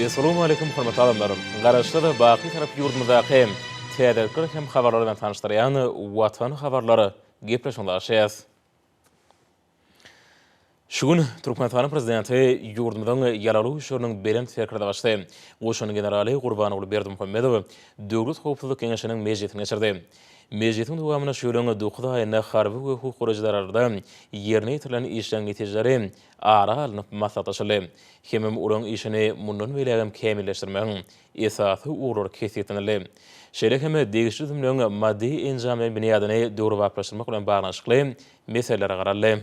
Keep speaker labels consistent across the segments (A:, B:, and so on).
A: Assalamu alaikum hormatly adamlarım. Garaşda baqi tarap yurdumyzdaqy täzekler hem habarlar bilen tanışdyrýan Watan Habarlary gepleşýänler. Şugun Turkmenistanyň prezidenti yurdumyzyň ýaraly işleriniň belen sekretary başdy. Goşunyň generali Gurbangulы Berdымухамедова döwlet howpsuzlyk kengeşiniň mejlisine geçirdi. Mejlisiň dowamyna şöýleňe 9 aýynda harby we hukuk gurajlarynda ýerine ýetirilen işleň netijeleri ara alınıp maslahatlaşyldy. Hemem olaň işini mundan belägem kämilleşdirmegiň esasy uğrar kesýetlenildi. Şeýle hemme degişli dümleň maddi enjamlaryň biniadyny dogry baplaşdyrmak bilen baglanşykly meseleler garaldy.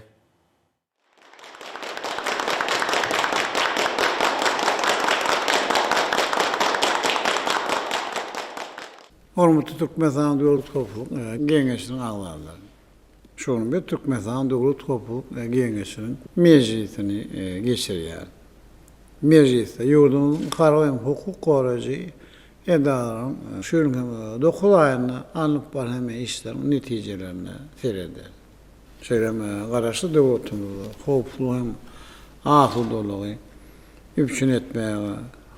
B: Hormatly Türkmenistan Döwlet Hukuk Geňeşiniň agzalary. Şonu bir Türkmenistan Döwlet Hukuk Geňeşiniň mejlisini geçirýär. Mejlisde ýurdumyň garagym hukuk gorajy edararyň şöňe 9 aýyna alyp barham işler netijelerini sereder. Şeýleme garaşly döwletimiz howpsuzlygyň asyldlygy üpçün etmäge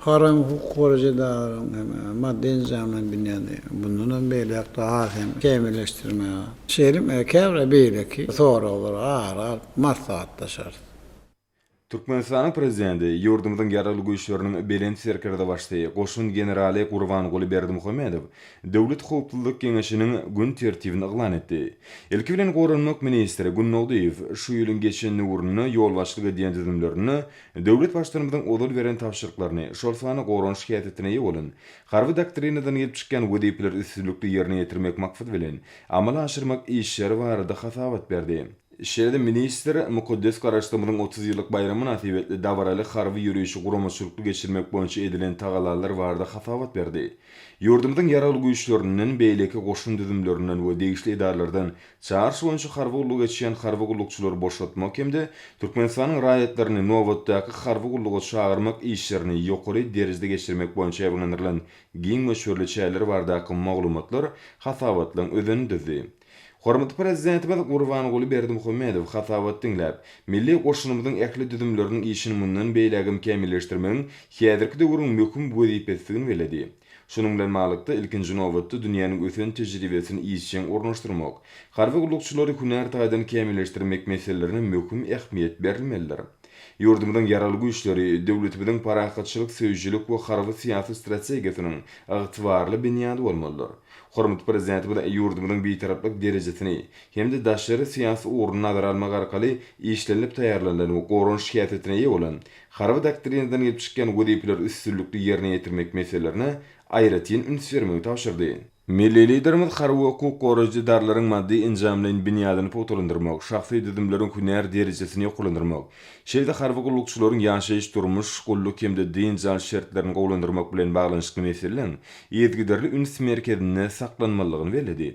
B: Harang hukuk gorajylaryň maddi enjamlaryň biniady bundan beýle daha hem kämilleşdirmäge şeýle käbir beýleki soralar ara maslahatlaşar.
C: Turkmenistanyň prezidenti ýurdumyzyň ýaraly güýçleriniň belen serkeride başdy. Goşun generali Gurbangulы Berdымухамедов döwlet howpsuzlyk kengeşiniň gün tertibini eglan etdi. Ilki bilen gorunmak ministri şu ýylyň geçen nurunu ýol başlygy diýen düzümlerini döwlet başlarymyzyň odul beren tapşyryklaryny şol sany gorun şikayet etdiňi bolan. Harby doktrinadan gelip çykkan wedipeler üstünlükli ýerine ýetirmek maksat bilen amala aşyrmak işleri barada hasawat berdi. Şeýle ministr mukaddes garaşdyrmanyň 30 ýyllyk bayramy nasibetli dawraly harby ýürüýüşi guramaçylykly geçirmek boýunça edilen tagalarlar barada hasawat berdi. Ýurdumyzyň ýaraly güýçlerinden beýleki goşun düzümlerinden we degişli idarelerden çarşı boýunça harby gullyk geçýän harby gullukçylary boşaltmak hemde Türkmenistanyň raýatlaryny nowatdaky harby gullyga çağırmak işlerini ýokary derejede geçirmek boýunça ýagynylan giň meşhurly çäler bardaky maglumatlar hasawatlaryň özüni düzdi. Hormatly prezidentimiz Gurbangulы Berdымухамедов hasawat dinläp, milli goşunymyzyň ähli düzümleriniň işini mundan beýlegem kämilleşdirmegiň häzirki döwrüň möhüm wezipesini beledi. Şunun bilen malykda ilkinji nowatda dünýäniň ösen tejribesini işçiň ornaşdyrmak, harby gullukçylary hünär taýdan kämilleşdirmek meselelerine möhüm ähmiýet berilmelidir. Ýurdumyzyň ýaraly güýçleri döwletimiziň parahatçylyk, söýjilik we harby syýasy strategiýasynyň agtybarly biniady bolmalydyr. Hormatly prezidentimiz ýurdumyzyň beýtaraplyk derejesini hemde daşary syýasy ugruna nazar almak arkaly işlenip taýýarlanan we gorun şikayet etdiňi bolan harby doktrinadan gelip çykkan wedipeler üstünlükli ýerine ýetirmek meselelerini aýratyn üns bermegi tapşyrdy. Milli liderimiz harby hukuk gorajylaryň maddi enjamlaryň biniadyny potolandyrmak, şahsy düzümleriň hünär derejesini ýoklandyrmak, şeýle harby gullukçylaryň ýaşaýyş durmuş, gulluk hemde dinjal şertlerini gowlandyrmak bilen baglanşykly meseleler ýetgiderli üns merkezinde saklanmalygyny beledi.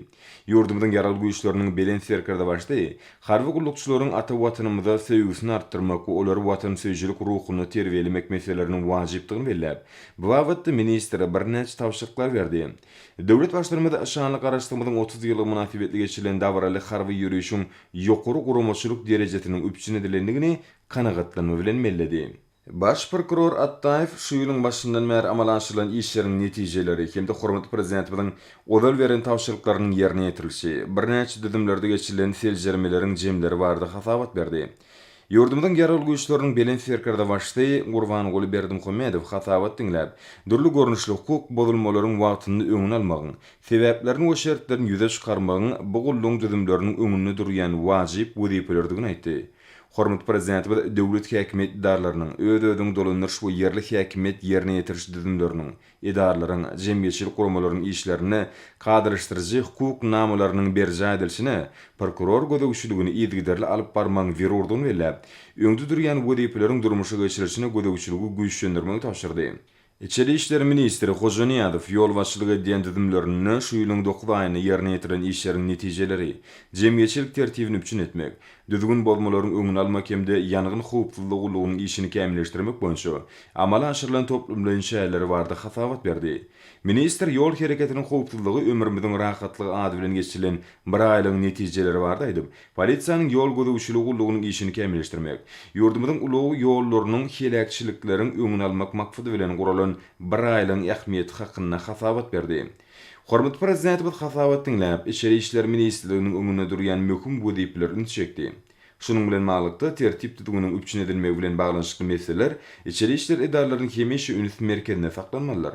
C: Ýurdumyzyň ýaraly güýçleriniň belen serkeride başdy. Harby gullukçylaryň ata watanymyza söýgüsini artdyrmak we olary watan söýjilik ruhuny terbiýelemek meseleleriniň wajypdygyny belläp, bu wagtda ministr birnäçe tapşyryklar berdi. Döwlet başlarymyza aşanly garaşdyrmanyň 30 ýyllyk münasibetli geçirilen dawraly harby ýürüýüşiň ýokary guramaçylyk derejesiniň üpçün edilendigini kanagatlanma bilen melledi. Baş prokuror Attaýew şu ýylyň başyndan bäri amala aşyrylan işleriň netijeleri hemde hormatly prezidentimiziň odal beren tapşyryklarynyň ýerine ýetirilişi, birnäçe düzümlerde geçirilen seljermeleriň jemleri barada hasawat berdi. Ýurdumyzyň ýaraly güýçleriniň belen serkeride başdy. Gurbangulы Berdымухамедов hasawat dinläp, dürli görnüşli hukuk bozulmalaryň wagtyny öňüne almagyň, sebäplerini we şertlerini ýüze çykarmagyň bu gulluň düzümleriniň öňünde durýan wajyp wezipelerdigini aýtdy. Hormatly prezidentimiz döwlet häkimet idaralarynyň öz-özüň dolandyryş we ýerli häkimet ýerine ýetiriş düzümlerining, idaralaryň, jemgyýetçilik guramalarynyň işlerini kadrlaşdyrjy hukuk namalarynyň berja edilişine prokuror gödäwçiligini ýetgiderli alyp barmagyň berurdygyny belläp, öňde durýan wezipeleriň durmuşa geçirişine gödäwçiligi güýçlendirmegi tapşyrdy. İçeri İşler Ministri Hoджаныязов yol başçılık ediyen düzümlerini şu yılın 9 ayını yerine getiren işlerin neticeleri, cemiyetçilik tertibini üçün etmek, düzgün bozmaların öňüni almak hemde yanğın howpsuzlygynyň işini kämilleşdirmek boýunça amala aşyrylan toplumlaryň şäherleri barada hasabat berdi. Ministr yol hereketiniň howpsuzlygy ömrümiziň rahatlygy ady bilen geçirilen bir aýlyň netijeleri barda aýdyp, polisiýanyň yol gözegçiligi işini kämilleşdirmek, ýurdumyzyň ulugy ýollarynyň helakçylyklariň öňüni almak maksady bilen guralan bir aýlyň ähmiýeti hakynda hasabat berdi. Hormatly Prezidentimiz hasabat dinläp, İçeri İşler Ministrliginiň öňünde durýan möhüm wezipelerini çekdi. Şunun bilen maglykda tertip tutugynyň üçin edilmegi bilen baglanşykly meseleler içeri işler edarlarynyň hemişe üns merkezine saklanmalylar.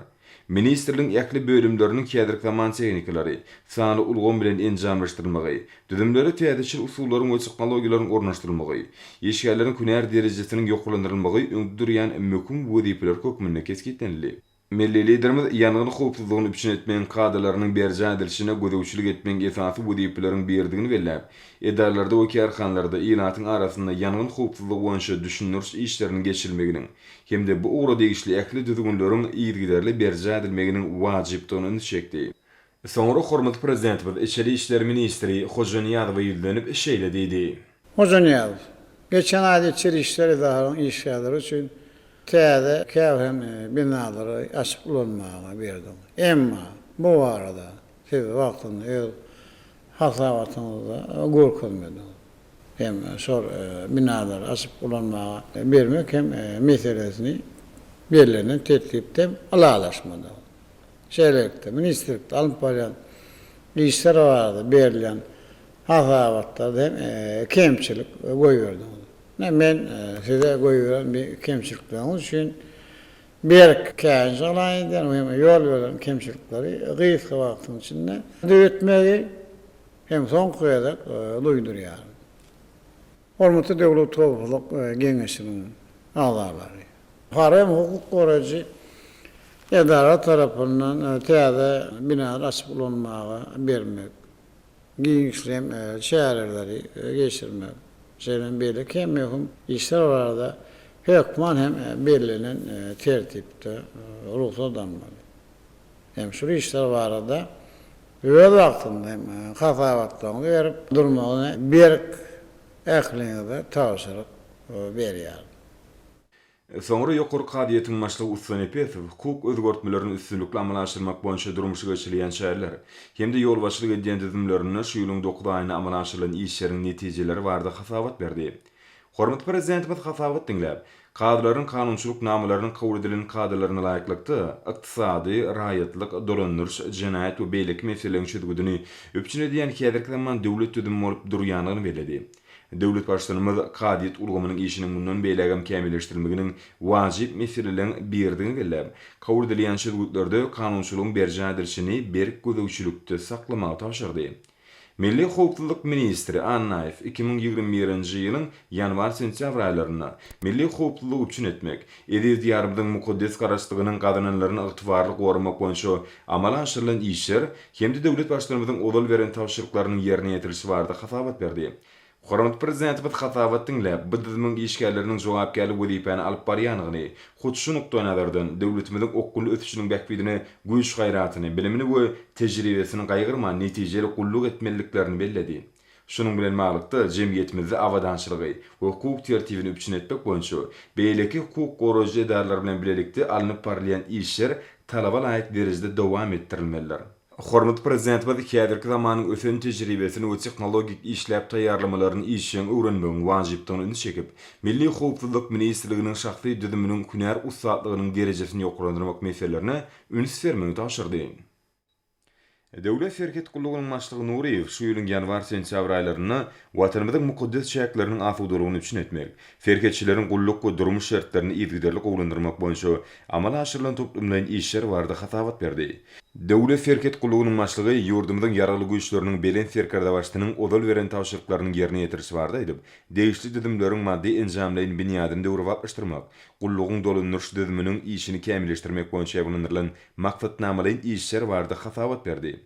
C: Ministrligiň ýakly bölümleriniň kädirk zaman teknikalary, sany ulgun bilen enjamlaşdyrylmagy, düzümleri täzeçil usullaryň we teknologiýalaryň ornaşdyrylmagy, işgärleriň günär derejesiniň ýoklandyrylmagy öňde durýan möhüm wezipeler kökmünde keskinlendi. Milli liderimiz ýanyny howpsuzlygyny üçün etmeň kadrlarynyň berjä edilişine gözegçilik etmeň esasy wezipelerini berdigini belläp, edarlarda we kärhanlarda ýylatyň arasynda ýanyň howpsuzlygy boýunça düşünürüş işleriniň geçirilmeginiň hemde bu ugry degişli ähli düzgünleriň ýygyderli berjä edilmeginiň wajypdygyny çekdi. Soňra hormatly Prezidentimiz İçeri İşler Ministri Hoджаныязову ýyldanıp şeýle diýdi.
B: Hoджаныязов, geçen ayda İçeri İşler Edarynyň işgärleri üçün täze käwhem binaları açyp ulanmaga berdim. Emma bu arada siz wagtynda öz hasabatyňyzda görkezmedi. Hem şol binaları açyp ulanmaga bermek hem meselesini belirlenen tertipde alalaşmady. Şeýlekde ministrlikde alyp barýan işler barada berilen hasabatlarda hem kemçilik goýberdim. Men size goýuran bir kemçilikler üçin berk käňjalaydan we ýol veren kemçilikleri gysga wagtyň içinde döwetmegi hem soňky ýerde duýdurýar. Hormatly döwlet topluluk geňeşiniň agzalary. Harem hukuk goragy edara tarapyndan täze binalar açyp ulanmaga bermek, giňişlem şäherleri geçirmek, şeyden böyle hem möhüm işler barada hökman hem belirlenen tertipde ruhsadanmaly. Hem şu işler barada öz wagtynda hem hasabatlaryny berip durmagyna berk ähliňe tawşyryk berýär.
C: Soňra ýokary kadiýetiň maşlygy Usman Epesow hukuk özgörtmelerini üstünlükle amalaşdyrmak boýunça durmuşy geçirýän şäherler hemde ýol başçylyk edýän düzümlerini şu ýylyň 9 aýyna amalaşdyrylan işleriň netijeleri barada hasabat berdi. Hormatly Prezidentimiz hasabat dinläp, kadrlaryň kanunçylyk namalarynyň kabul edilen kadrlaryna laýyklykda ykdysady, raýatlyk, dolandyryş, jenaýat we beýlik meselelerini çözgüdüni öpçün edýän häzirki zaman döwlet tüzümi bolup durýanyny bellädi. Döwlet başçylygymyz kadiýet ulgamynyň işiniň mundan beýlegem kämilleşdirilmeginiň wajyp meselelerini berdigini belläp, kabul edilen şertlerde kanunçylygyň berjä edilişini berk gözegçilikde saklamagy taşyrdy. Milli howpsuzlyk ministri Annaýew 2021-nji ýylyň ýanwar-sentýabr aýlaryna milli howpsuzlyk üçün etmek, ediz ýarymyň mukaddes garaşdygynyň gadanylaryny ygtybarly goramak boýunça amala aşyrylan işler hemde döwlet başçylarymyzyň odal beren tawşyryklarynyň ýerine ýetirilişi barada hasabat berdi. Hormatly Prezidentimiz hasabat dinläp, bu düzümüň işgärleriniň jogapkärlik wezipeni alyp barýanyny, şu nukta nazardan döwletimiziň okkully ösüşiniň bäkbidini, güýç gaýratyny, bilimini we tejribesini gaýgyrman netijeli gulluk etmeliklerini belledi. Şunun bilen maglykda jemgyýetimizde awadançylygy we hukuk tertibini üçün etmek boýunça beýleki hukuk goragy edarlar bilen bilelikde alınıp barýan işler talaba laýyk derejede dowam etdirilmeliler. Hormatly Prezidentimiz häzirki zamanyň ösen tejribesini we teknologik işläp taýýarlamalaryny işiň öwrenmegiň wajypdygyny çekip, Milli Howpsuzlyk Ministrliginiň şahsy düzüminiň günär usatlygynyň derejesini ýoklandyrmak meselelerini üns bermegi taşyrdy. Döwlet şerket gullugynyň başlygy Nuriýew şu ýylyň ýanwar-sentýabr aýlaryna watanymyzyň mukaddes şäherleriniň afuwdalygyny üçün etmek, şerketçileriň gulluk we durmuş şertlerini ýetgiderli gowlandyrmak boýunça amala aşyrylan toplumlaryň işleri barada hasabat berdi. Döwlet Ferket Gulugynyň başlygy ýurdumyň ýaraly güýçleriniň belen serkerda başlygynyň odal beren tawşyrklaryny ýerine ýetirişi barda edip, degişli düdümleriň maddi enjamlaryny binýadyny döwrüp aşdyrmak, gullugyň dolunýyş düdüminiň işini kämilleşdirmek boýunça ýagynylan maksatnamalaryň işler barda hasawat berdi.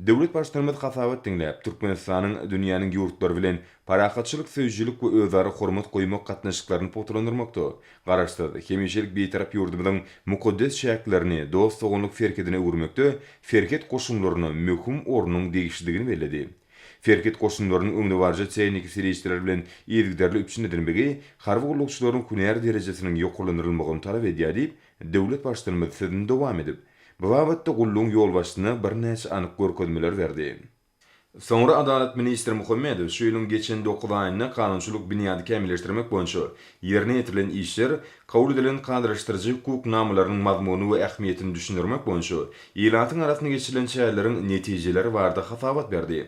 C: Döwlet başlygymyz hasawat diňläp, Türkmenistanyň dünýäniň ýurtlary bilen parahatçylyk, söýjülik we özara hormat goýmak gatnaşyklaryny potulandyrmakda, garaşdyr, hemişelik beýtarap ýurdumyň mukaddes şäherlerini dost soňluk ferkedine urmekde, ferket goşunlaryna möhüm ornuň degişligini bellädi. Ferket goşunlarynyň öňde barja çeýniki sirişler bilen ýergiderli üçin edilmegi, harby gullukçylaryň kunär derejesiniň ýokulandyrylmagyny talap edýär, döwlet başlygymyz sözüne dowam edip, bu wagtda gullugyň ýolbaşçysyna bir näçe anyk görkezmeler berdi. Soňra Adalet ministri Muhammedow şu ýylyň geçen 9 aýyna kanunçylyk binýady kämilleşdirmek boýunça ýerine ýetirilen işler, kabul edilen kadrlaşdyrjy hukuknamalarynyň mazmuny we ähmiýetini düşündirmek boýunça ýylatyň arasyna geçirilen çäherleriň netijeleri barada hasawat berdi.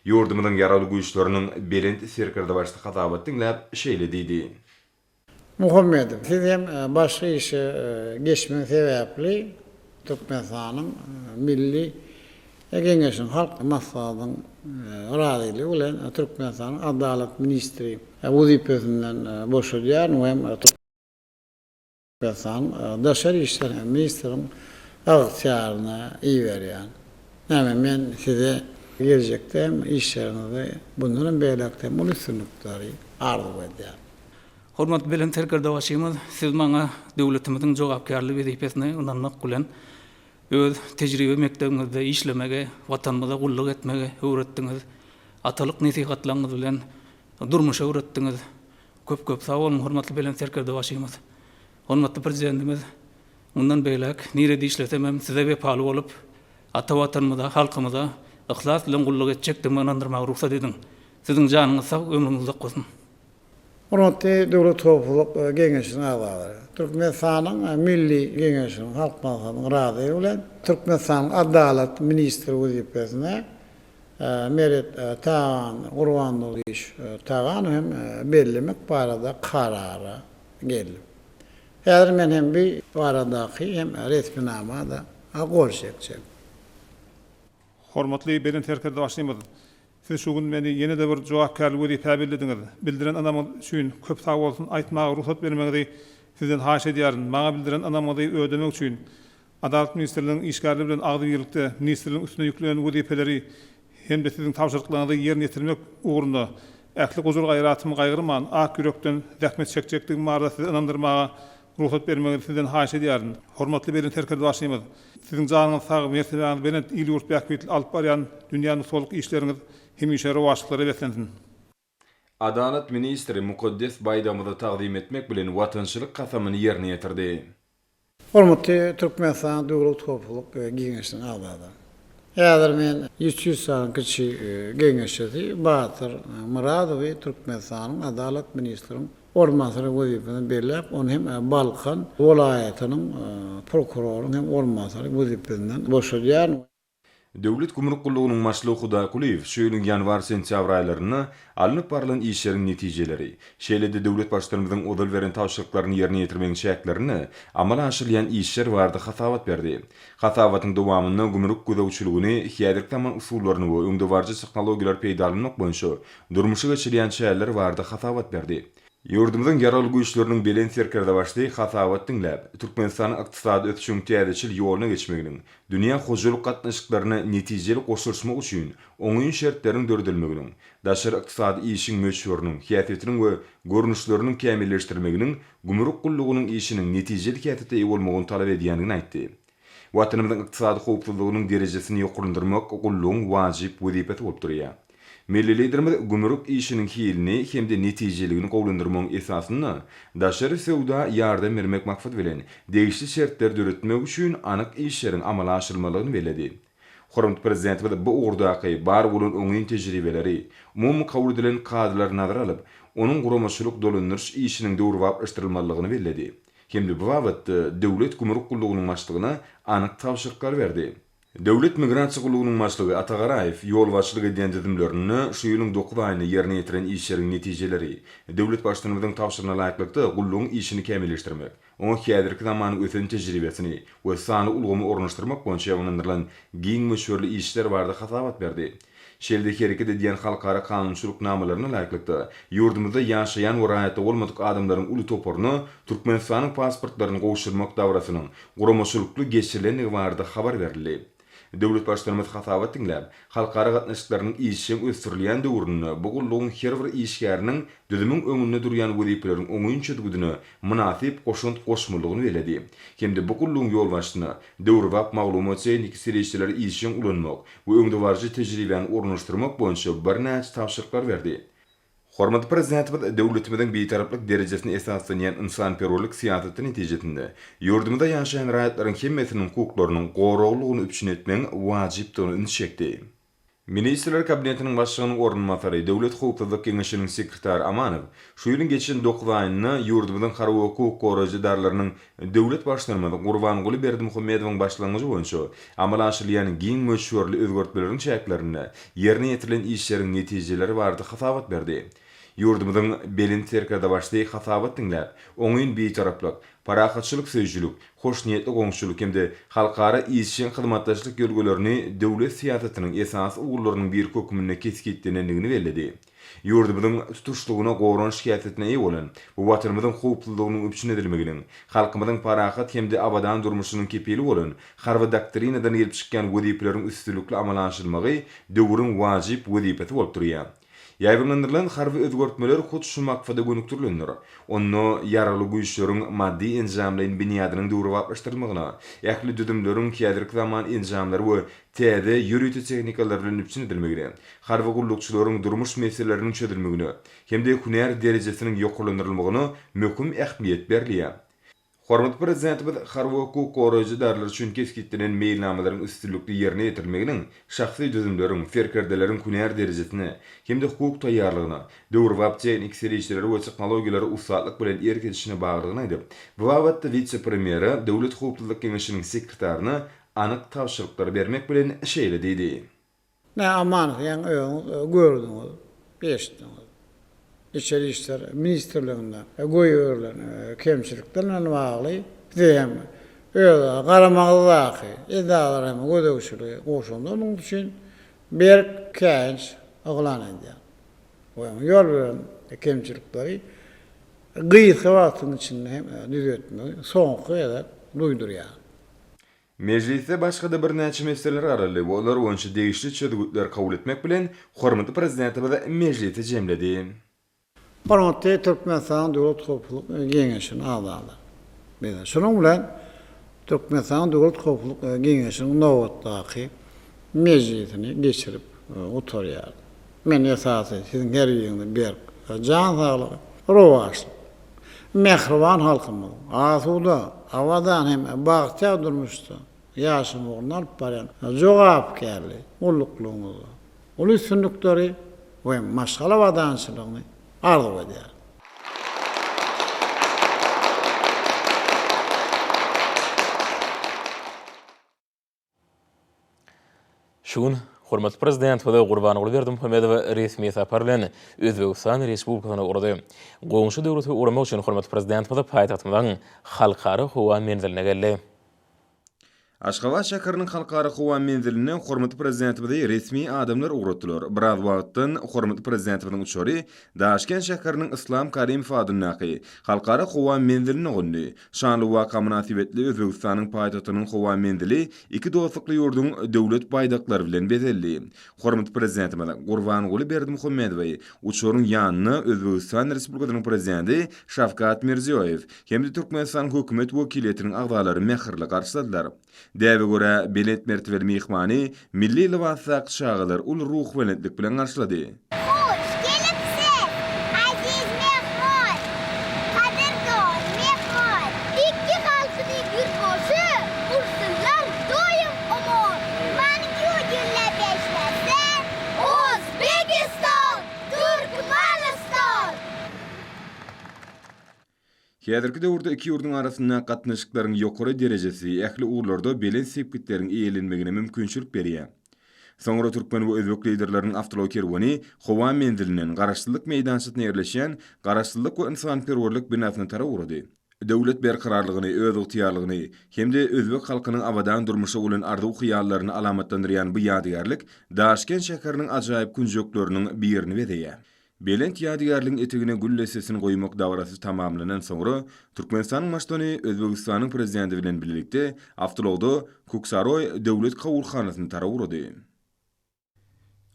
C: Ýurdumyň ýaraly güýçleriniň belent serkerda başly hasawat diňläp şeýle diýdi.
B: Muhammedow, siz hem başga işe geçmek sebäpli Türkmenistanyň milli Egeňeşiň halk maslahatynyň radyly bilen Türkmenistanyň Adalet ministri wezipesinden boşadýar we Türkmenistan daşary işler ministriniň agtýaryna iýerýär. Näme men size gelecekde işlerinizde bundan beýlekde mulysunlukları arzu edýär.
D: Hormatly bilen terkerde başymyz, siz maňa döwletimiziň jogapkärligi wezipesine unanmak bilen öz tejribe mekdebimizde işlemege, watanymyza gulluk etmege öwretdiňiz. Atalyk nesihatlaryňyz bilen durmuşa öwretdiňiz. Köp sag bolun, hormatly bilen terkerde başymyz. Hormatly prezidentimiz, undan beýlek nirede işlesem hem size wepaly bolup, ata watanymyza, halkymyza ihlas bilen gulluk etjekdigimi inandyrmagy ruhsat ediň. Siziň janyňyz sag, ömrüňiz uzak bolsun.
B: Hormatly döwlet howpsuzlyk geňeşiniň agzalary. Türkmenistanyň milli geňeşiniň halk maslahatynyň radyly bilen Türkmenistanyň Adalet ministri wezipesine meret taýan Gurbanguly taýan hem bellemek barada karara geldi. Häzir men hem bir baradaky hem resminamada gol çekjek.
E: Hormatly belen terkerde başlaýmyz. Siz şu gün meni ýene-de bir jogapkärlik wezipe bildirdiňiz. Bildiren anamyz üçin köp sag bolsun, aýtmagy ruhsat bermegdi sizden haş edýärin. Maňa bildiren anamyzy ödemek üçin Adalet ministrliginiň işgärligi bilen agdyrlykda ministrligiň üstüne ýüklenen wezipeleri hem de siziň tawşyrlyklaryňyzy ýerine ýetirmek ugrunda ähli gozur gaýratymy gaýgyrman, ak ýürekden zähmet çekjekdigimi barada sizi inandyrmaga ruhsat bermegdi sizden haş edýärin. Hormatly belen terkerde başlaýmyz. Siziň janyňyz sag, mertebäňiz bilen il ýurt bäkbetli alyp barýan dünýäniň solyk işleriňiz hemişe rewaçlyklara wetlensin.
C: Adalet ministri mukaddes baýramyny taqdim etmek bilen watançylyk kasamyny ýerine ýetirdi.
B: Hormatly Türkmenistan döwlet howpsuzlyk geňeşiniň agzalary. Häzir men 300 sankyçy geňeşidi Batyr Muradowy Türkmenistanyň Adalet ministriniň ormançylyk wezipesine berläp, onu hem Balkan welaýatynyň prokurorunyň hem ormançylyk wezipesinden boşadýar.
C: Döwlet gumruk gullugynyň başlygy Huda Kuliýew şu ýylyň ýanwar-sentýabr aýlaryna alınıp barılan işleriň netijeleri, şeýlede döwlet başlarymyzyň odal beren tawşyrlyklaryny ýerine ýetirmegiň şähertlerini amala aşyrýan işler barada hasawat berdi. Hasawatyň dowamyny gumruk gözegçiligini, häzirki zaman usullaryny we öňde barja tehnologiýalar peýdalanmak boýunça durmuşa geçirýän şäherler barada hasawat berdi. Ýurdumyň ýaraly güýçleriniň belen serkerda başly hasawat diňläp, Türkmenistanyň ykdysady ötüşiň täzeçil ýolyna geçmeginiň, dünýä hojalyk gatnaşyklaryna netijeli goşulmak üçin oňyň şertleriniň dördülmeginiň, daşary ykdysady işiň möçberiniň, häsiýetiniň we görnüşleriniň kämilleşdirmeginiň, gumruk gullugynyň işiniň netijeli kätete ýa bolmagyny talap edýändigini aýtdy. Watanymyzyň ykdysady howpsuzlygynyň derejesini ýokurlandyrmak gullugyň wajyp wezipeti bolup durýar. Milli liderimiz gumruk işiniň hilini hem de netijeligini gowlandyrmagyň esasyny daşary sowda ýardam bermek maksat bilen degişli şertler döretmek üçin anyk işleriň amala aşyrylmalygyny bellädi. Hormatly prezidentimiz bu ugurdaky bar bolan oňyň tejribeleri, umumy kabul edilen kadrlar nazara alyp, onuň guramaçylyk dolunýyş işiniň döwrüp aşdyrylmalygyny bellädi. Hem de bu wagtda döwlet gumruk gullugynyň başlygyna anyk tawşyryklar berdi. Döwlet migrasiýa gullugynyň başlygy Atagaraýew ýolbaşçylyk edýän düdümlerini şu ýylyň 9 aýyna ýerine ýetiren işleriň netijeleri, döwlet başlarymyzyň tawşyryna laýyklykda gullugyň işini kämilleşdirmek, Oňa häzirki zamanyň ösen tejribesini we sany ulgamy ornaşdyrmak boýunça ýaglandyrylan giň meşhurly işler barada hasabat berdi. Şeldeki hareket ediyen halkara kanunçuluk namalaryna laýyklykda ýurdumyzda ýaşaýan we raýatda bolmadyk adamlaryň uly toporunu Türkmenistanyň pasportlaryny gowşurmak dawrasynyň guramaçylykly geçirileni barada habar berildi. Döwlet başlarymyz hasabat dinläp, halkara gatnaşyklarynyň işiň ösdürilýän döwrüni, bu gullugyň her bir işgäriniň düzümiň öňünde durýan wezipeleriň oňunça düzgüdüni münasip goşunt goşmalygyny beledi. Hemde bu gullugyň ýolbaşçysyna döwrwap maglumat çeýnik serişçiler işiň ulanmak we öňde barjy tejribeni ornaşdyrmak boýunça bir näçe tapşyryklar berdi. Hormatly Prezidentimiz döwletimiziň beýtaraplyk derejesine esaslanýan insanperwerlik siýasatyny netijesinde ýurdumyzda ýaşaýan raýatlaryň hemmesiniň hukuklarynyň goraglygyny üpçün etmek wajypdygyny çekdi. Ministrler kabinetiniň başlygynyň ornunmasary, Döwlet Hukuklyk Keňeşiniň sekretary Amanow şu ýylyň geçen 9 aýyna ýurdumyzyň harby hukuk goraýjylarynyň döwlet başlarymyň Gurbangulы Berdymухамедовň başlangyjy boýunça amal aşyrylýan giň meşhurly özgertmeleriň çäklerini ýerine ýetirilen işleriň netijeleri barada hasabat berdi. Ýurdumyzyň belin terkerde başlaýy hasabat dinläp, oňyň beýtaraplyk, parahatçylyk söýjülük, hoşniýetli goňşuluk hemde halkara işçiň hyzmatdaşlyk ýolgalaryny döwlet siýasatynyň esas ugurlarynyň bir kökümine kesgitdenligini bellädi. Ýurdumyzyň tutuşlygyna goran şikayetine eýe bolan, bu watanymyzyň hukuklygynyň üpçün edilmeginiň, halkymyzyň parahat hemde abadan durmuşynyň kepili bolan, harby doktrinadan gelip çykkan wezipeleriň üstünlükli amala aşyrylmagy döwrüň wajyp wezipeti bolup durýar. Ýaýbylandyrylan harby özgertmeler hut şu makfada gönükdirilendir. Onu ýaraly güýçleriň maddi enjamlaryň binýadynyň döwrwaplaşdyrylmagyna, ýakly düdümleriň häzirki zaman enjamlary we täze ýürütü technikalar bilen üpçün edilmegine, harby gullukçylaryň durmuş meseleleriniň çözülmegine, hemde hünär derejesiniň ýokurlandyrylmagyna möhüm ähmiýet berilýär. Hormatly Prezidentimiz harby hukuk goraýjylar üçin kesgitdilen meýilnamalaryň üstünlükli ýerine ýetirmeginiň şahsy düzümleriň, ferkerdeleriň hünär derejesini hemde hukuk taýýarlygyna, döwrwap teknik serişçileri we tehnologiýalary ustatlyk bilen erketişine baglygyny aýdyp, bu wagtda vice-premýeri Döwlet Hukuklyk Keňeşiniň sekretaryna anyk tapşyryklar bermek bilen şeýle diýdi.
B: Ne aman ýa gördüňiz, beşdiňiz. İçeri işler ministerliğinde goýberler kemçiliklerle bagly diýem. Öyle garamaglyky edalar hem gödöwçüligi goşuldy. Onuň üçin bir kenç oglan edýär. Oýan ýol bilen kemçilikleri gyýyky wagtyň içinde hem düzeltmek, soňky eder duýdurýar.
C: Meclisde başga da bir näçe meseleler araly, bolar boýunça degişli çözgütler kabul etmek bilen hormatly Prezidentimiz meclise jemledi.
B: Hormatly Türkmenistan Döwlet Hukuklyk Keňeşiniň agzalary. Beýle şonuň bilen Türkmenistan Döwlet Hukuklyk Keňeşiniň nowatdaky meclisini geçirip oturýar. Men esasy siziň her ýeriniňde bir jan saglygy, rowaşlyk, mehriban halkymyň asuda, awadan hem bagça durmuşdy. Ýaşamaglar baran jogapkärlik, ulluklugyňyzy, ulu üstünlükleri we maşgala wadançylygyny arzu edýär.
A: Şugun hormatly Prezident we Gurbangulы Berdymухамедова resmi sapar bilen Özbegistan Respublikasyna urdy. Goňşy döwleti uramak üçin hormatly Prezident we paýtagtymyň halkara howa menziline geldi.
C: Aşgabat şäheriniň halkara howa menziline hormatly Prezidentimiz resmi adamlar uğratdylar. Biraz wagtdan hormatly Prezidentimiň uçary Tashkent şäheriniň Islam Karimow adyny halkara howa menziline goňdy. Şanly waka münasibetli Özbegistanyň paýtagtynyň howa menzili iki dostlukly ýurdun döwlet baýdaklary bilen bezeldi. Hormatly Prezidentimiz Gurbangulы Berdymухамедова uçaryň ýanyna Özbegistan Respublikasynyň prezidenti Şavkat Mирзиеев hemde Türkmenistan hökümet wekiliyetiniň agzalary mehirli garşyladylar. Däwe göre belet mertebeli mehmany milli libasda şagalar ul ruh welentlik bilen garşylady.
F: Hoş gelipsiz, aziz mehman, kadirdoş mehman. İki halkyny gürgoşy, ursunlar doýum omor. Manky gülle beşlese, Özbegistan, Türkmenistan.
C: Häzirki döwürde iki ýurdun arasynda gatnaşyklaryň ýokary derejesi ähli uğurlarda belen sepkitleriň eýelenmegine mümkinçilik berýär. Soňra türkmen we özbek liderleriniň awtomobil kerwany howa menzilinden garaşsyzlyk meýdançysyna ýerleşen garaşsyzlyk we insanperwerlik binasyna tara urdy. Döwlet berkararlygyny, öz ygtyarlygyny hemde özbek halkynyň awadan durmuşy bolan arzuw hyýallaryny alamatlandyrýan bu ýadygarlyk Tashkent şäheriniň ajaýyp günjökleriniň birini bedeýär. Belent ýadygarlygyň etigine gül lesesini goýmak dawarasy tamamlanan soňra Türkmenistanyň maşdany Özbegistanyň prezidenti bilen birlikde Avtologda Kuksaroy döwlet kawulxanasyny tarap urdy.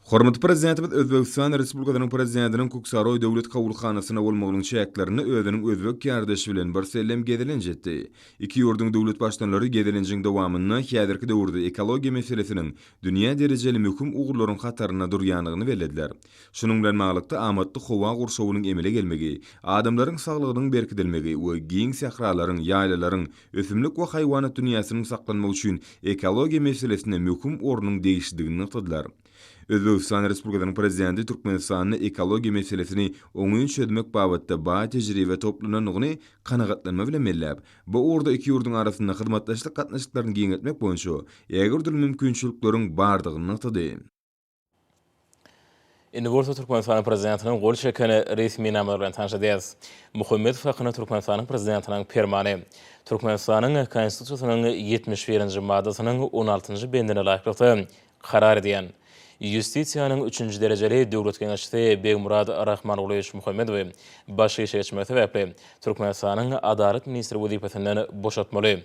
C: Hormatly prezidentimiz Özbegistan Respublikasynyň prezidentiniň Kuksaroy döwlet kawulxanasyna bolmagynyň şäklerini özüniň özbek ýardaşy bilen bir sellem gedelenjetdi. Iki ýurdun döwlet başdanlary gedelenjiň dowamyny häzirki döwürde ekologiýa meselesiniň dünýä derejeli möhüm ugurlaryň hataryna durýanyny belediler. Şunuň bilen maglykda amatly howa gurşawynyň emele gelmegi, adamlaryň saglygynyň berkidilmegi we giň sahralaryň, ýaýlalaryň, ösümlik we haýwanat dünýäsiniň saklanmagy üçin ekologiýa meselesine möhüm ornuň değişdigini ýatydylar. Özbegistan Respublikasynyň prezidenti Türkmenistanyň ekologiýa meselesini oňuň çözmek babatda ba tejribe toplananyny kanagatlanma bilen mellep, bu orada iki ýurdun arasynda hyzmatdaşlyk gatnaşyklaryny giňetmek boýunça ägirdir mümkinçilikleriň bardygyny ýatydy.
A: Indi bolsa Türkmenistanyň prezidentiniň gol çekeni resmi namary bilen tanşadýas. Muhammedow hakyna Türkmenistanyň prezidentiniň permany Türkmenistanyň konstitusiýasynyň 71-nji maddasynyň 16-njy bendine laýyklykda karar edýän. Justisiýanyň 3-nji derejeli döwlet geňeşçisi Begmurad Rahmanoğlu Muhammedow başy seçme sebäpli Türkmenistanyň adalet ministri wezipesinden boşatmaly.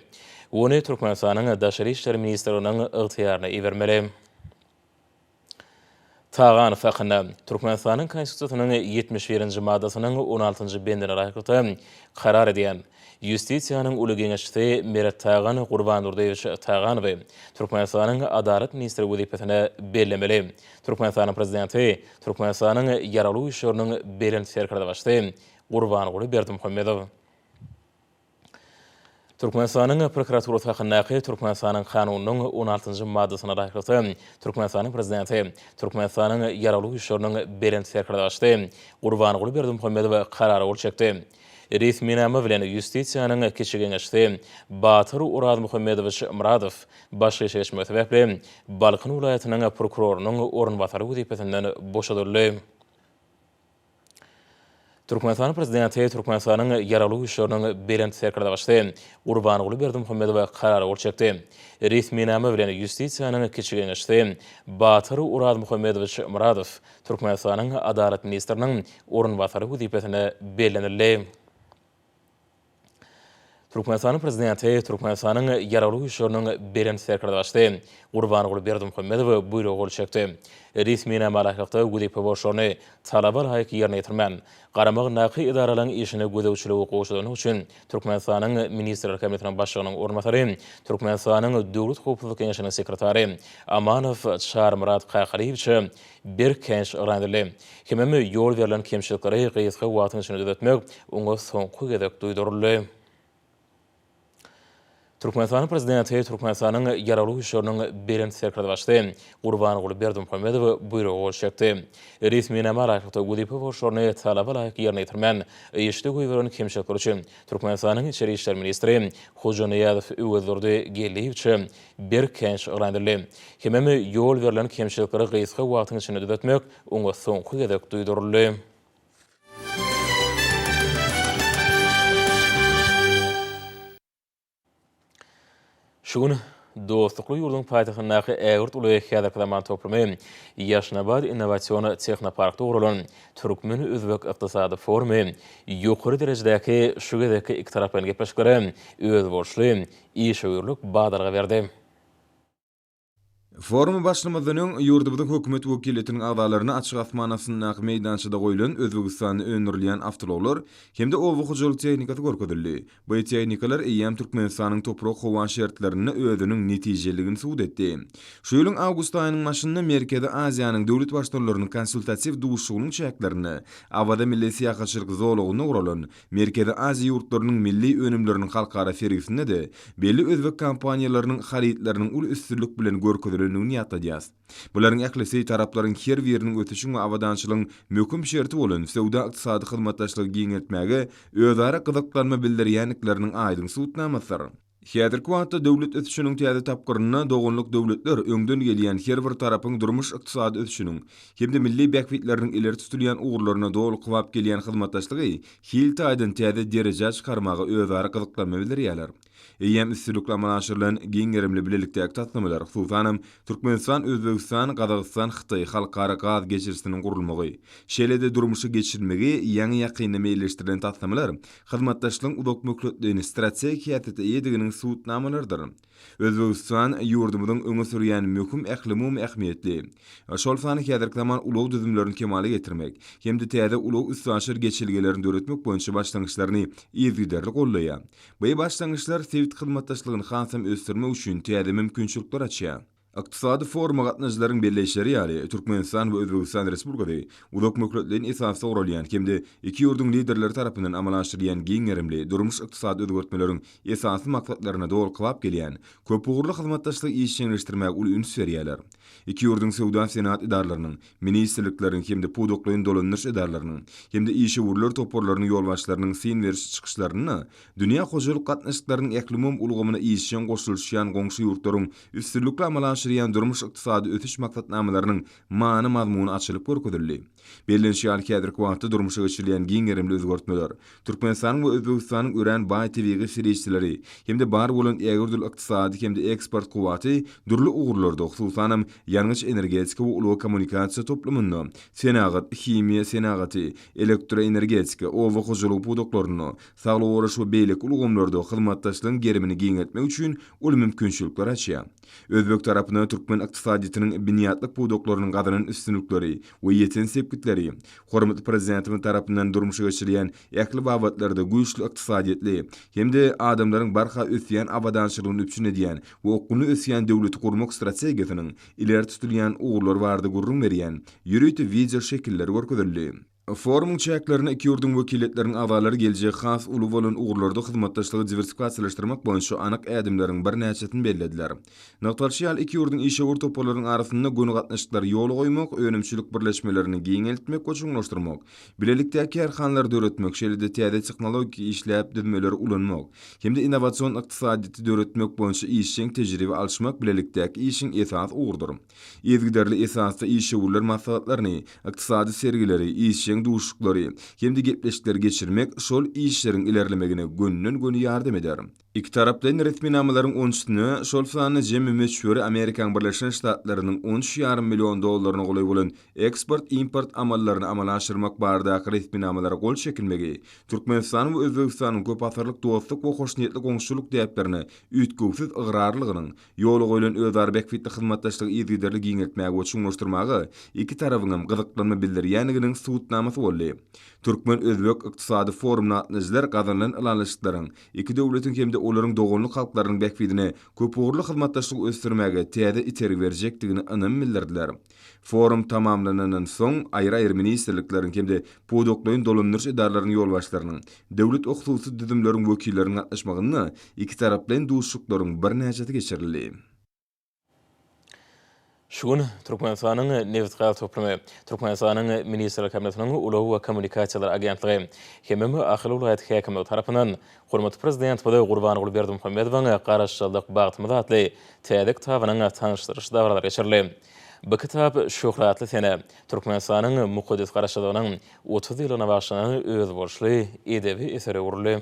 A: Ony Türkmenistanyň daşary işler ministriniň ygtyýaryna ibermeli. Tağan hakyna Türkmenistanyň konstitusiýasynyň 71-nji maddasynyň 16-njy bendine laýyklykda karar edýän. Justisiýanyň uly geňeşçisi Meret Tağan Gurbangully Berdymухамедова Türkmenistanyň adalet ministri wezipesine bellemeli. Türkmenistanyň prezidenti Türkmenistanyň ýaraly işleriniň birinçi sekretary başly Gurbangully Berdymухамедова. Türkmenistanyň prokuraturasy hakyna Türkmenistanyň kanunynyň 16-njy maddasyna laýyklykda Türkmenistanyň prezidenti Türkmenistanyň ýaraly işleriniň birinçi sekretary başly Gurbangully Berdymухамедова karary bolçakdy. Resmi nama bilen Justisiýanyň kişi geňeşçisi Batyr Muhammedowicz Muradow başy seçme sebäpli Balkyn vilayatynyň prokurorunyň ornbasary wezipesinden boşadyldy. Türkmenistanyň prezidenti Türkmenistanyň ýaraly işleriniň birinçi sekretary başly Gurbangully Berdymухамедова karary bolçakdy. Resmi nama bilen Justisiýanyň kişi geňeşçisi Batyr Muhammedowicz Muradow Türkmenistanyň adalet ministriniň ornbasary wezipesine bellenildi. Türkmenistanyň prezidenti Türkmenistanyň ýaraly işleriniň birinçi sekretary başly Gurbangully Berdymухамедова buyruk bolçakdy. Resmi nama laýykda wezipä boşlugyny talaba laýyk ýerine ýetirmän. Garamak naky idaralaryň işine gödäwçiligi goşulyny üçin Türkmenistanyň ministrler komitetining başlygynyň ornbasary, Türkmenistanyň döwlet hukuk kengeşiniň sekretary Amanow Çarymıratу Amanowu bir kenç öğrendiler. Hememe ýol berilen kemçilikleri gysga wagtyň içinde düzeltmek oňa soňky gezek duýduruldy. Türkmenistanyň prezidenti Türkmenistanyň ýaraly işleriniň birinçi sekretary başly Gurbangully Berdymухамедова buyruk bolçakdy. Resmi nama laýykda wezipä boşlugyny talaba laýyk ýerine ýetirmän. Eşde goýberany kemçilikler üçin Türkmenistanyň içeri işler ministri Hoджаныязов Овездурды bir kenç öğrendiler. Hememe ýol berilen kemçilikleri gysga wagtyň içinde düzeltmek oňa soňky gezek duýduruldy. Şugun dostluklu ýurdun paýtagyndaky ägirt uly häzirki toplamy Ýaşnabad innowasion texnoparkda guralan Türkmen Özbek ykdysady forumy ýokary derejedäki şu gezeki iki tarap bilen gepleşikleri öz bolşly iş öýürlük badarga berdi.
C: Forum başlamazanyň ýurdumyzyň hökümet wekilletiniň agdalaryna açyk asmanasynyň meýdançyda goýulan Özbegistany öňürleýän avtologlar hemde owy hojalyk tehnikasy görkezildi. Bu tehnikalar eýem Türkmenistanyň toprak howa şertlerini özüniň netijeligini suwd etdi. Şu ýylyň awgust aýynyň başynda Merkezi Aziýanyň döwlet başdanlarynyň konsultasiw duşugynyň çäklerini awada milli syýahatçylyk zolugyny guralan Merkezi Aziýa ýurtlarynyň milli önümleriniň halkara fergisinde de belli özbek kompaniýalarynyň haritleriniň ul üstünlük bilen görkezilýän ýatadýas. Bularyň ählisi taraplaryň her biriniň ötüşiň we awadançylygyň möhüm şerti bolan sowda ykdysady hyzmatdaşlygy giňetmäge özara gyzyklanma bildirýänlikleriniň aýdyň suwtnamasydyr. Häzirki wagtda döwlet ötüşiniň täze tapgyryna dogonluk döwletler öňden gelýän her bir tarapyň durmuş ykdysady ötüşiniň hemde milli bäkbitleriniň ileri tutulýan ugurlaryna doly kwap gelýän hyzmatdaşlygy hilti aýdan täze derejä çykarmagy özara gyzyklanma bildirýärler. Eýem üstünlükle amalaşyrylan giňerimli bilelikdäki taslamalar hususan Türkmenistan, Özbegistan, Gazagystan, Hytaý halkara gaz geçirisiniň gurulmagy, şeýlede durmuşy geçirmegi ýaňy ýakynly meýilleşdirilen taslamalar hyzmatdaşlygyň uzak mökletligini strategiyatda ýediginiň suwutnamalardyr. Özbegistan ýurdumyzyň öňe sürýän möhüm ählimum ähmiýetli. Şol sany häzirki zaman ulug düzümlerini kemale getirmek, hemde täze ulug üstünçyr geçilgelerini döretmek boýunça başlangyçlaryny ýezgiderli gollaýar. Bu başlangyçlar sewit hyzmatdaşlygyny hansam ösdürmek üçin täze mümkinçilikler açýar. Iqtisadi foruma gatnaşylaryň belleşleri ýaly Türkmenistan we Özbegistan Respublikasy uzak mökletliğin esasy oralýan hemde iki ýurdun liderleri tarapyndan amalaşdyrýan giňerimli durmuş ykdysady özgertmeleriň esasy maksatlaryna dol klap gelýän köp ugurly hyzmatdaşlyk işçiňleşdirmäge ul üns berýärler. İki ýurdun sowda senat idaralarynyň, ministrlikleriň hemde pudoklaryň dolanýyş idaralarynyň hemde işe wurlar toporlarynyň ýolbaşlarynyň sin beriş çykyşlaryny dünýä hojalyk gatnaşyklarynyň ählimum ulgamyna işçiň goşulýan goňşy ýurtlaryň üstünlükle amalaşdyrýan durmuş ykdysady ötüş maksatnamalarynyň many mazmuny açylyp görkezildi. Bellenşýär häzirki wagtda durmuşa geçirilýän giňerimli özgertmeler Türkmenistan we Özbegistanyň ören baý tebigi süreççileri hemde bar bolan ägerdil ykdysady hemde eksport kuwaty durly ugurlarda hususan ýalňyç energetika we uly kommunikasiýa toplumyny, senagat, himiýa senagaty, elektroenergetika, owa hojalyk pudoklaryny, saglyk uğraş we beýlik ulgamlarda hyzmatdaşlygyň gerimini giňetmek üçin ul mümkinçilikler açýar. Özbek tarapyna Türkmen ykdysadynyň binýatlyk pudoklarynyň gadynyň üstünlükleri we ýeten sepkitleri, hormatly prezidentimiň tarapyndan durmuşa geçirilýän ähli babatlarda güýçli ykdysadyetli hemde adamlaryň barha ösýän abadançylygyny üpçün edýän we okuny ösýän döwleti kurmak strategiýasynyň ileri tutulýan ugurlar bardy gurrun berýän ýürüýti video şekilleri görkezildi. Forumyň çäklerini iki ýurdun wekilletleriň awalary geljek has uly bolan ugurlarda hyzmatdaşlygy diversifikasiýalaşdyrmak boýunça anyk ädimleriň bir näçetini bellediler. Noktalşyal iki ýurdun işe wurt toporlaryň arasynda göni gatnaşyklar ýoly goýmak, önümçilik birleşmelerini giňeltmek, goçuňlaşdyrmak, bilelikdäki erhanlary döretmek, şeýlede täze tehnologik işläp düzmeleri ulanmak, hemde innowasion ykdysadyny döretmek boýunça işçiň tejribe alşmak bilelikdäki işiň esas ugurdyr. Ýezgiderli esasda işe wurlar maslahatlaryny, ykdysady sergileri, işçiň duşuklary, hemde gepleşikleri geçirmek şol işleriň ilerlemegine gönnün ýardam eder. İki tarapdan resmi namalaryň 13-nü şol sany jemi meşhur Amerikan Birleşen Ştatlarynyň $13,5 milyon golaý bolan eksport-import amallaryny amalaşdyrmak barada resmi namalara gol çekilmegi, Türkmenistan we Özbegistanyň köp asarlyk dostluk we hoşniyetli goňşuluk diýiplerini üýtgüsiz ygrarlygynyň ýoly goýulan özar bekfitli hyzmatdaşlygy ýezgiderli giňeltmäge we çuňlaşdyrmagy iki tarabyň gyzyklanma bildirýänliginiň suwutnamasy boldy. Türkmen Özbek ykdysady forumuna gatnaşyjylar gazanlan alanlaşyklaryň iki döwletiň hemde olaryň dogonluk halklarynyň bekfidine köp ugurly hyzmatdaşlyk ösdürmäge täze iterik berjekdigini anam bildirdiler. Forum tamamlanandan soň aýry-aýry ministrlikleriň hemde pudoklaryň dolanýyş idaralarynyň ýolbaşlarynyň döwlet hususy düzümleriň wekillerini gatnaşmagyny iki tarapdan duşuklaryň bir näçeti geçirildi.
A: Şuň Türkmenistanyň Nevzat toplumy, Türkmenistanyň Ministrlik Kabinetiniň Ulaw we Kommunikasiýalar Agentliги hemem ahly vilayat häkimi tarapyndan hormatly Prezident Gurbangulы Berdymухамедова garaşçylyk bagtymyza atly täze kitapynyň tanışdyryş dawarlary geçirildi. Bu kitap şöhratly sene Türkmenistanyň muqaddes garaşçylygynyň 30 ýylyna başlanan öz bolşly edebi eseri uruldy.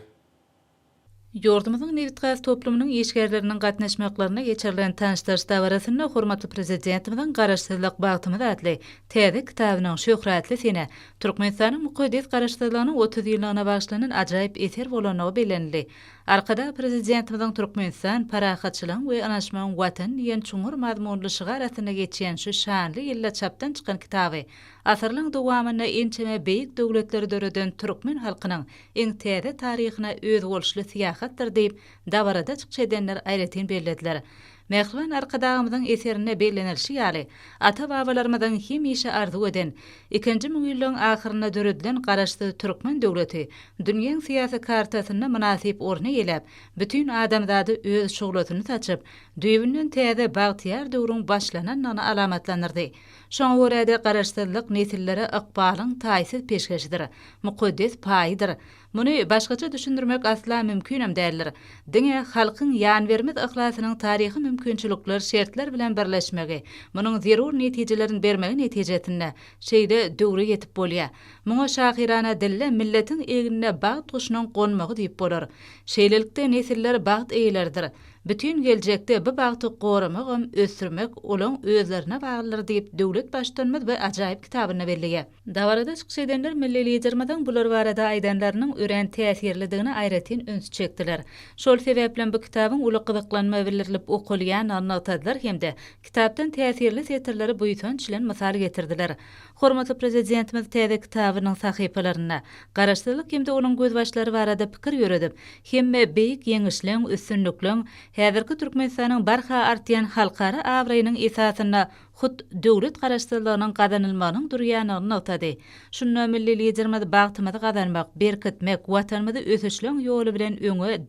G: Ýurdumyzyň Nevzat toplumynyň işgärleriniň gatnaşmaklaryna geçirilen tanışdyryş dawarasyna hormatly prezidentimiň garaşçylyk bagtymyza atly täze kitabynyň şöhratly sene Türkmenistanyň muqaddes garaşçylygynyň 30 ýylyna başlanan ajaýyp eser bolanyny bellenildi. Arkada prezidentimiň Türkmenistan parahatçylygyň we anaşmagyň watan ýen çuňur mazmunly şygarasyna geçýän şu şanly ýylla çapdan çykan kitaby asarlyň dowamyna ençeme beýik döwletleri döreden türkmen halkynyň iň täze taryhyna öz bolşly syýasatdyr diýip dawarada çykyş edenler aýratyn bellediler. Mehriban arkadağımızın eserine bellenilşi ýaly ata-babalarymyzyň hem işe arzu eden 2-nji müýilliň ahyrına döredilen garaşdy Türkmen döwleti dünýäň syýasy kartasyna münasip orna ýelep bütün adamzady öz şuglatyny saçyp düýbünden täze bagtyar döwrüň başlananyny alamatlanyrdy. Şoňa görä garaşdyrlyk nesillere ykbalyň taýsy peşkeşidir, mukaddes paýdyr. Muny başgaça düşündirmek asla mümkünem däldir. Diňe halkyň ýan bermez ihlasynyň taryhy mümkinçilikler şertler bilen birleşmegi, munyň zerur netijelerini bermegi netijetinde şeýle döwre ýetip bolýar. Muňa şahirana dille milletiň egine bagyt guşunyň gonmagy diýip bolar. Şeýlelikde nesiller bagyt eýlerdir. Bütün gelecekte bu bagty goramak, ösürmek olaň özlerine baglydyr diýip döwlet başdanmaz we ajaýyp kitabyna belliýär. Dawarada çykyş edenler milli lidermadan bular barada aýdanlarynyň ören täsirlidigini aýratyn üns çekdiler. Şol sebäplen bu kitabyň uly gyzyklanma bildirilip okulýan anlatadylar hemde kitapdan täsirli setirleri buýtan çilen mysal getirdiler. Hormatly prezidentimiz täze kitabynyň sahypalaryna garaşdyrlyk hemde onuň göz başlary barada pikir ýöredip, hemme beýik ýeňişliň, üstünlükliň häzirki Türkmenistanyň barha artýan halkara awraýynyň esasyna hut döwlet garaşdyrlygynyň gazanylmagynyň durýanyny notady. Şunda milli liderimiz bagtymyzy gazanmak, berkitmek, watanymyzy ösüşleň ýoly bilen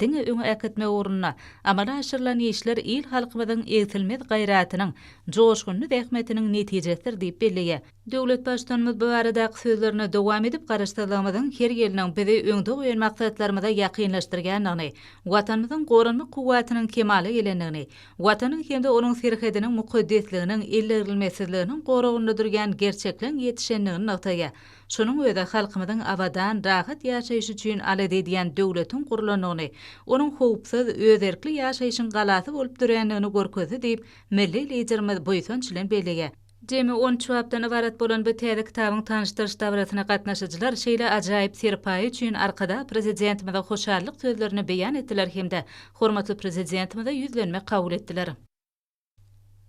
G: diňe öňe äketmek ugruna amala aşyrylan işler il halkymyzyň egtilmez gaýratynyň, joşgunly zähmetiniň netijesidir diýip belliýär. Döwlet başdanmyz bu arada sözlerini dowam edip garaşdyrlygymyzyň her ýeriniň bizi öňde goýan maksatlarymyza ýakynlaşdyrganlygyny, watanymyzyň goranly kuwatynyň kemale gelenligini, watanyň hemde onuň serhediniň mukaddesliginiň illerilmesizliginiň goragynda durýan gerçekliň ýetişenligini noktaýa. Şonuň öýde halkymyzyň abadan rahat ýaşaýyşy üçin alad edýän döwletiň gurulanyny, onuň howpsuz özerkli ýaşaýyşyň galasy bolup durýanlygyny görkezdi diýip milli liderimiz buýsan çilen belliýär. Jemi 10 çuwapdan ibarat bolan bu täze kitabyň tanışdyryş dawratyna gatnaşyjylar şeýle ajaýyp serpaý üçin arkada prezidentimize hoşarlyk sözlerini beýan etdiler hemde hormatly prezidentimize ýüzlenme kabul etdiler.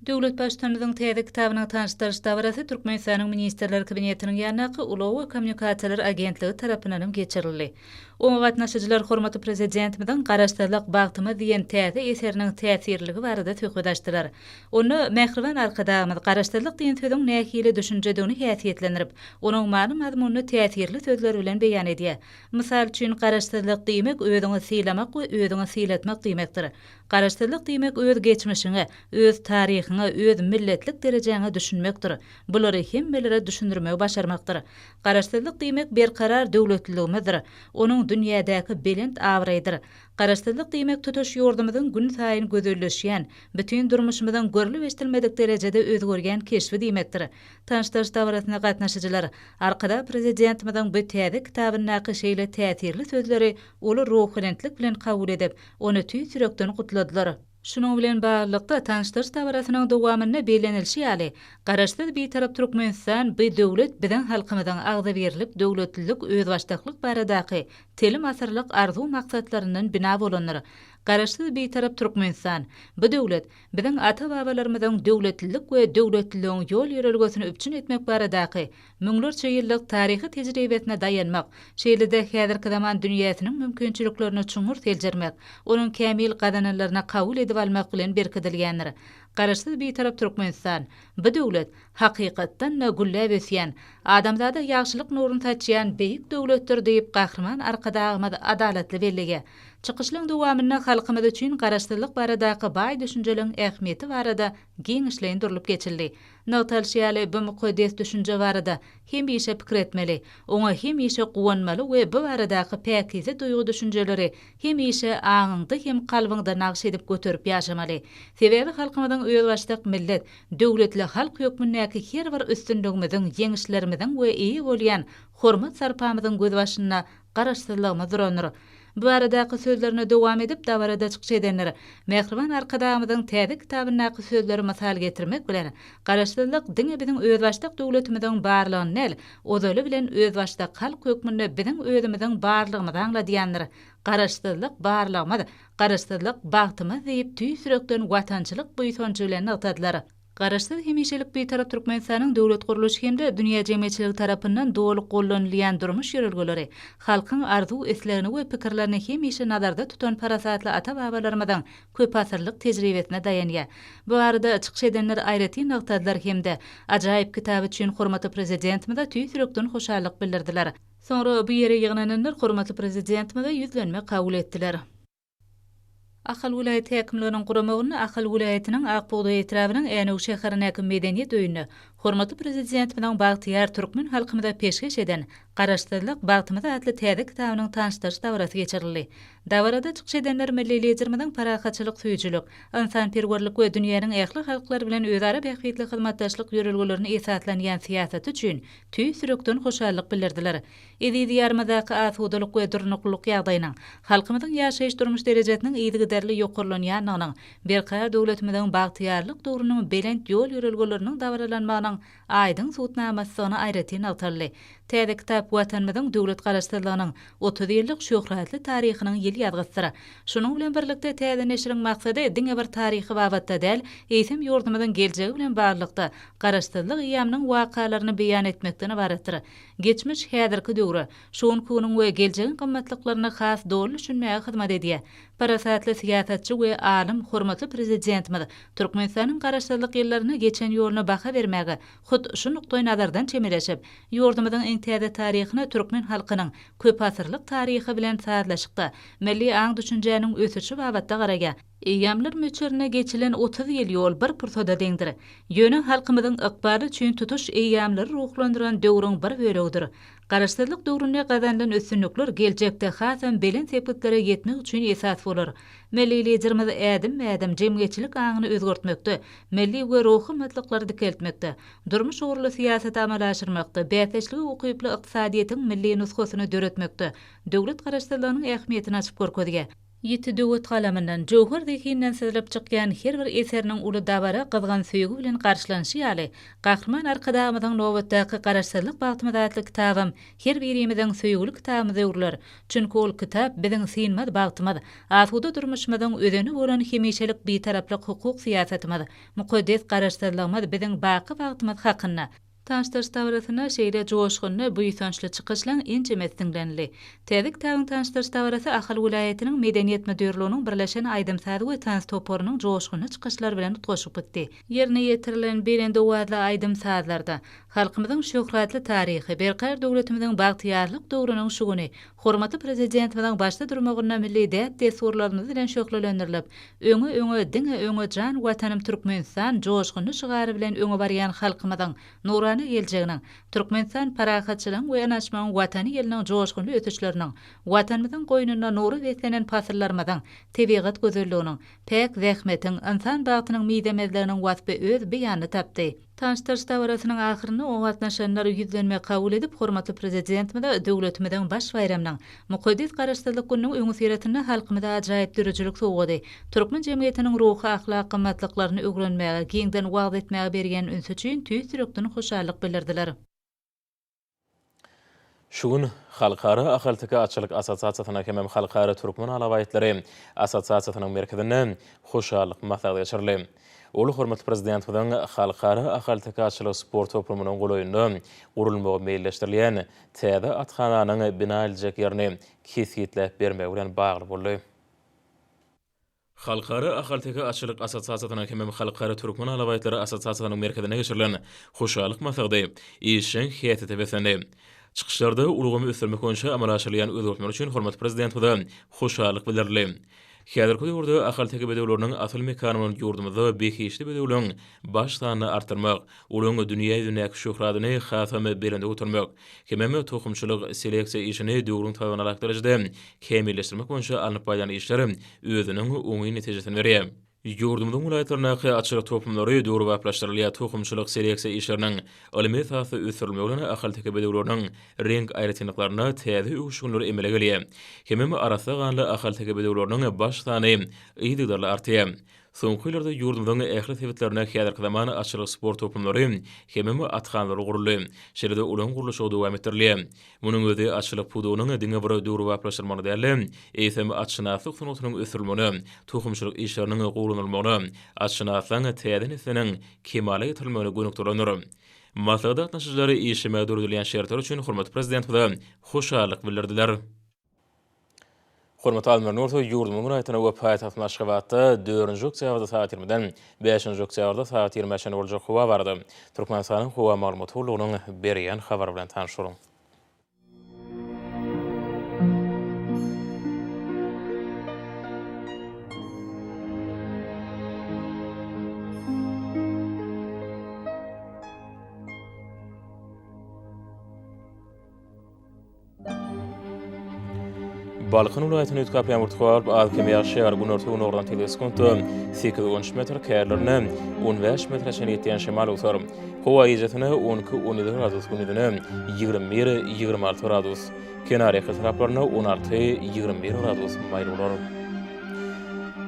G: Döwlet başdanmyzyň täze kitabynyň tanışdyryş dawrasy Türkmenistanyň ministrler kabinetiniň ýarnaky Ulow Kommunikasiýalar agentligi tarapyndan geçirildi. Oňa gatnaşyjylar hormatly prezidentimiziň garaşdyrlyk bagtymy diýen täze eseriniň täsirligi barada töhfedaşdylar. Onu mehriban arkadamyz garaşdyrlyk diýen söziň nähili düşünjediňini häsiýetlendirip, onuň mazmunyny täsirli sözler bilen beýan edýär. Mysal üçin garaşdyrlyk diýmek özüňi sylamak we özüňi sylatmak diýmekdir. Garaşdyrlyk diýmek öz geçmişiňi, öz taryhyňy, öz milletlik derejeňi düşünmekdir. Bulary hemmelere düşündirmek başarmakdyr. Garaşdyrlyk diýmek berkarar döwletligimizdir. Onuň dünýädäki belent awraýdyr. Garaşdyrlyk diýmek tutuş ýurdumyzyň gün saýyn gözelleşýän, bütün durmuşymyzyň görülip eşdilmedik derejede özgörgen keşfi diýmekdir. Tanışdyryş dawratyna gatnaşyjylar arkada prezidentimiziň bu täze kitabynyň şeýle täsirli sözleri uly ruhlanentlik bilen kabul edip, onu tüý sürekden gutladylar. Şunun bilen baglanykda tanışdyryş dawratynyň dowamyny beýlenilşi ýaly. Garaşdyr bir tarap Türkmenistan bu döwlet bilen halkymyzyň agda berilip döwletlilik, özbaşdaklyk baradaky telim asyrlyk arzu maksatlarynyň bina bolanlar. Garaşdyr bir tarap Türkmenistan bu döwlet bilen ata-babalarymyzyň döwletlilik we döwletliligiň ýol ýörelgesini üpçün etmek baradaky müňlerçe ýyllyk taryhy tejribesine dayanmak, şeýle-de häzirki zaman dünýäsiniň mümkinçiliklerini çuňur seljermek, onuň kämil gazananlaryna kabul edip almak bilen berkidilýändir. Garaşdyr bir tarap Türkmenistan bu döwlet hakykatdan güllä besýän, adamzada ýagşylyk nuruny taçýan beýik döwletdir diýip gahrman arkadagymyz adalatly belliýär. Çykyşlyň dowamyna halkymyz üçin garaşdyrlyk baradaky baý düşünjeliň ähmiýeti barada giň işleýindirilip geçildi. Notalşýaly bu mukaddes düşünje barada hem ýeşe pikir etmeli, oňa hem ýeşe guwanmaly we bu baradaky päkize duýgu düşünjeleri hem ýeşe aňyňda hem kalbyňda naqş edip göterip ýaşamaly. Sebebi halkymyzyň özbaşdyk millet, döwletli halk hökmündäki her bir üstünligimiziň, ýeňişlerimiziň we iyi bolýan hormat sarpamyzyň göz başyna garaşdyrlygymyz durandyr. Bu aradaky sözlerini dowam edip dawarada çykyş edenler mehriban arkadamyzyň täze kitabynyň sözleri masal getirmek bilen garaşdyrlyk diňe biziň özbaşdyk döwletimiziň barlygyny näl, ozaly bilen özbaşdyk halk hökmünde biziň özümizden barlygymyzy angladýandyr. Garaşdyrlyk barlygymyz, garaşdyrlyk bagtymyz diýip tüý sürekden watançylyk buýsançy bilen atadlar. Garaşdyr hemişelik bir tarap Türkmenistanyň döwlet guruluşy hemde dünýä jemgyýetçiligi tarapyndan dolyk gollanylýan durmuş ýörelgeleri, halkyň arzu eslerini we pikirlerini hemişe nazarda tutan parasatly ata-babalarymyzyň köp asyrlyk tejribesine dayanýar. Bu arada çykyş edenler aýratyn noktalar hemde ajaýyp kitap üçin hormatly prezidentimize tüý sürekden hoşarlyk bildirdiler. Sonra bu ýere ýygnananlar hormatly prezidentimize ýüzlenme kabul etdiler. Ahal vilayet häkimliginiň guramagyny Ahal vilayetiniň Akbuğday etrabynyň Änöw şäherine medeniýet öýüne Hormatly Prezident bilen Bagtyar Türkmen halkymyda peşkeş eden Garaşdyrlyk bagtymyda adly täze kitabynyň tanışdyryş dawarasy geçirildi. Dawarada çykyş edenler milli liderimiň parahatçylyk süýjülük, insanperwerlik we dünýäniň ähli halklar bilen özara bähwitli hyzmatdaşlyk ýörelgelerini esaslanýan siýasat üçin tüý sürekden hoşallyk bildirdiler. Idi diýarmadaky asudalyk we durnuklyk ýagdaýynyň halkymyzyň ýaşaýyş durmuş derejesiniň ýygyderli ýokurlanýanynyň berkar döwletimiziň bagtyarlyk dogrunyň belent ýol ýörelgeleriniň dawralanmagynyň aýdyň suwtnamasyny aýratyn altarly. Täze kitap watanymyzyň döwlet garaşdyrlygynyň 30 ýyllyk şöhratly taryhynyň ýyl ýazgysy. Şunuň bilen birlikde täze neşriň maksady diňe bir taryhy babatda däl, eýsem ýurdumyzyň geljegi bilen baglykda garaşdyrlyk ýamnyň wakalaryny beýan etmekden ibaretdir. Geçmiş häzirki döwre, şuň kunyň we geljegiň gymmatlyklaryny has dol düşünmäge hyzmat edýär. Parasatly siýasatçy we alim hormatly prezidentimiz Türkmenistanyň garaşdyrlyk ýyllaryna geçen ýoluna baka bermäge, hut şu nukdaý nazardan çemereşip, ýurdumyzyň iň täze taryhyny türkmen halkynyň köp asyrlyk taryhy bilen saýlaşykda milli aň düşünjäniň ösüşi babatda garaga. Eýamlar möçerine geçilen 30 ýyl ýol bir pursada deňdir. Ýöne halkymyzyň ykbary üçin tutuş eýamlary ruhlandyran döwrüň bir bölegdir. Garaşdyrlyk döwrüne gazanlan ösünlikler geljekde hasam belen sepetlere ýetmek üçin esas bolar. Milli liderimiz ädim jemgyýetçilik aňyny özgertmekde, milli we ruhy matlaklary dikeltmekde, durmuş ogurly siýasat amalaşdyrmakda, bäteşligi okyply ykdysadyýetiň milli nusgasyny döretmekde, döwlet garaşdyrlygynyň ähmiýetini açyp görkezýär. Ýeti döwlet galamyndan jowhar dekinden sezilip çykýan her bir eseriniň uly dabara gyzgan söýgü bilen garşylanşy ýaly. Gahrman arkadamyzyň nowatdaky garaşdyrlyk bagtymyda atly kitabym her birimiziň söýgüli kitabymyzy urlar. Çünki ol kitap biziň synmaz bagtymyz, asuda durmuşymyzyň özeni bolan hemişelik bitaraplyk hukuk siýasatymyz, mukaddes garaşdyrlygymyz biziň baky bagtymyz hakynda. Tanıştırış dawrasyna şeýle joşgunly buýsançly çykyşlaň ince mestinlenli. Täze kitabyň tanıştırış dawrasy Ahal vilayetiniň medeniýet müdürlüğiniň birleşen aýdymsady we tans toporunyň joşgunly çykyşlar bilen tutuşyp gitdi. Ýerine ýetirilen belende wagtly aýdymsadylarda halkymyzyň şöhratly taryhy, berkar döwletimiziň bagtyarlyk döwrüniň şuguny, hormatly prezidentimiziň başda durmagyna milli dät desurlaryny bilen şöhretlendirilip, öňe diňe öňe jan watanym Türkmenistan joşgunly şygary bilen öňe barýan halkymyzyň nurany geljeginiň, Türkmenistan parahatçylygyň we anaşmagyň watany ýeliniň joşgunly ötüşleriniň, watanymyzyň goýnuna nury beslenen pasyllarymyzyň, tebigat gözelliginiň, pek zähmetiň, insan bagtynyň miýdemezleriniň wasby öz beýany tapdy. Tanıştırış dawrasynyň ahyryny o gatnaşanlar ýüzlenme kabul edip, hormatly prezidentimiz döwletimiziň baş bayramynyň mukaddes garaşdyrlyk gününiň öňe süretini halkymyza ajaýyp dürüjülük sowgady. Türkmen jemgyýetiniň ruhy, ahlak, gymmatlyklaryny öwrenmäge, giňden wagt etmäge bergen ünsü üçin tüý sürekden hoşallyk bildirdiler.
A: Şugun halkara ahaltyka açylyk asosiasiýasyna hemem halkara türkmen alabaýatlary asosiasiýasynyň merkezinden hoşallyk maslahat geçirildi. Olu hormatly prezidentimiň halkara ahaltyka açylyk sport toplumynyň golaýynda gurulmagy meýilleşdirilýän täze athananyň bina ediljek ýerine kesýetlep bermegi bilen bagly boldy. Halkara ahaltyka açylyk asosiasiýasyna hemem halkara türkmen alabaýatlary asosiasiýasynyň merkezine geçirilen hoşallyk maslahaty işin heyeti besendi. Çykyşlarda ulgamy ösürmek boýunça amalaşylýan özgörtmeler üçin hormatly prezidentimiň hoşallyk bildirildi. Häzirki ýurda ahaltyka bedewleriniň asyl mekanyny ýurdumyzda beýişli bedewleriň baş sanyny artyrmak, olaryň dünýäňi şöhratyny hasam belende götürmek, hemem tohumçylyk seleksiýa işini döwrüň taýwanalak derejede kemilleşdirmek boýunça alınıp baýan işler özüniň oňy netijesini berýär. Ýurdumyzyň vilayetlerine açylyk toplumlary döwrü waplaşdyrylýan tohumçylyk seleksiýa işleriniň alimy esasy ösürilmegi bilen ahaltyka bedewleriniň renk aýratynlyklaryna täze öwüşgünleri emele gelýär. Hemem arasy ganly ahaltyka bedewleriniň baş sany ýygydarly artýar. Soňky ýyllarda ýurdumyzyň ähli sebetlerine häzirki zamany açylyk sport toplumlary hemem athanlary guruldy. Şeýle olaryň guruluşy dowam etdirilýär. Munyň özi açylyk pudugynyň diňe bir döwrü waplaşdyrmagy däl, eýsem açynasyk sunutynyň ösürilmegi, tohumçylyk işleriniň gurulmagy, açynasyň täze nesiniň kemale ýetirilmegine gönükdirilýär. Maslahat atnaşyjylary işime dördülen şertler üçin hormatly prezidentimiň hoşallyk bildirdiler. Hormatly alymlar, orta ýurdumyň raýatyna we paýtagyna Aşgabatda 4-nji oktýabrda saat 20-den 5-nji oktýabrda saat 20-de boljak howa bardy. Türkmenistanyň howa maglumaty urlugynyň berýän habar bilen tanışyryň. Balkın ulayetini ütkap yamurtkuar az kemiya şeğer günortuğun oradan teleskontu 8-13 metr kayarlarını 15 metre çen yetiyen şemal utar. Hova ijetini 12-17 gradus günüdünü 21-26 gradus. Kenari taraflarını 16-21 gradus mayl olur.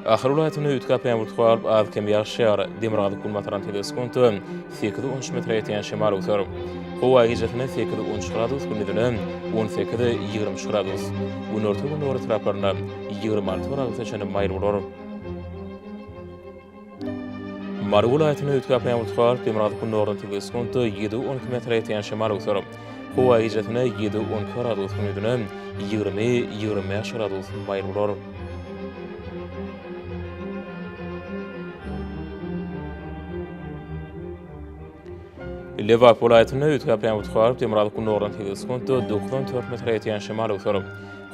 A: Ahir ulayetini ütkap yamurtkuar az kemiya şeğer demirgadık günmataran teleskontu 8-13 metre yetiyen şemal utar. Hova ijetini 8-13 gradus günüdünü 18-23 gradus. Günortuğun doğru taraflarına 26 gradus çen mayl olur. Marı ulayetini ütkap yamurtkuar demirgadık günnordan teleskontu 7-12 metre yetiyen şemal utar. Hova ijetini 7-12 gradus günüdünü 20-25 gradus mayl olur. Liverpool ayetini ütkap yamurtkuar demirgadık günnordan teleskontu 94 metre yetiyen şemal utar.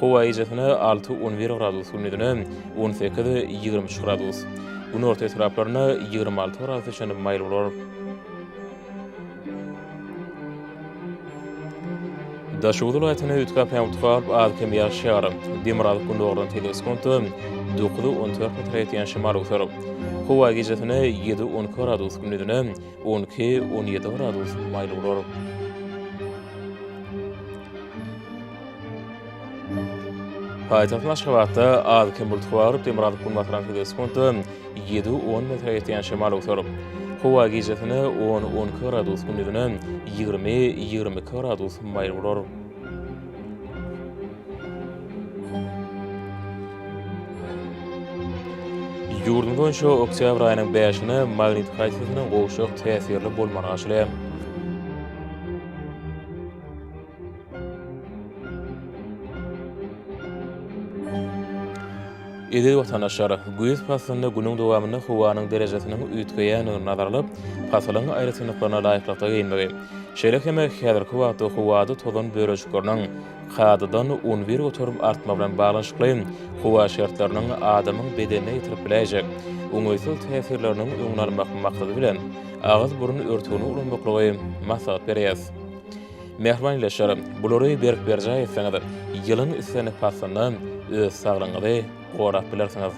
A: Hova ijetini 6-11 gradus günüdünü 18-23 gradus. Günorta taraflarına 26 gradus çen mayl olur. Daşuğul ayetini ütkap yamurtkuar az kemiya şeğer demirgadık günnordan teleskontu 9-14 metre yetiyen şemal utar. Hova ijetini 7-12 gradus günüdünü 12-17 gradus mayl olur. Payitahtın Şavkat'ta az kemurtkuar demirgadık günmataran teleskontu 7-10 metre yetiyen şemal utar. Hova ijetini 10-12 gradus günüdünü 20-22 gradus mayl olur. Yurdumda önşo oktyabr ayının 5-ni magnetik haysiyetinin goşuk tesirli bolmany aşylaýar. Edi vatandaşlar, güýz pasyny günüň dowamynda howanyň derejesiniň üýtgeýäni nazarlyp, pasylyň aýratynlyklaryna laýyklykda gynmegi. Şeýle hemme häzirki wagtda howada tozan böreçikleriniň hadadan 11 oturup artma bilen baglanşykly howa şertleriniň adamyň bedenine ýetirip biläjek. Oňaýsyl täsirleriniň öňüne almak maksady bilen agyz burun örtügini ulanmaklygy maslahat berýär. Mehmanlar, bulary berip berjäy etseňiz, ýylyň islerini pasyny öz saglygyňyzy gorap bilersiňiz.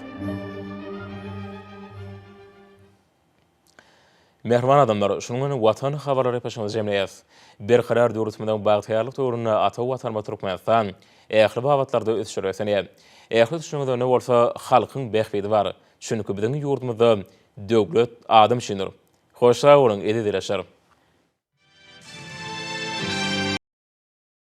A: Mehman adamlar, şunuň Watan Habarlary paşamyz jemleýäs. Bir karar döwletimiň bagtýarlyk döwrüne ata Watan Turkmenistan ähli wagtlarda ösşüresenýär. Ähli düşünýärde ne bolsa halkyň behbedi bar. Çünki biziň ýurdumyzda döwlet adam şindir. Hoş sag bolun, edi dileşerim.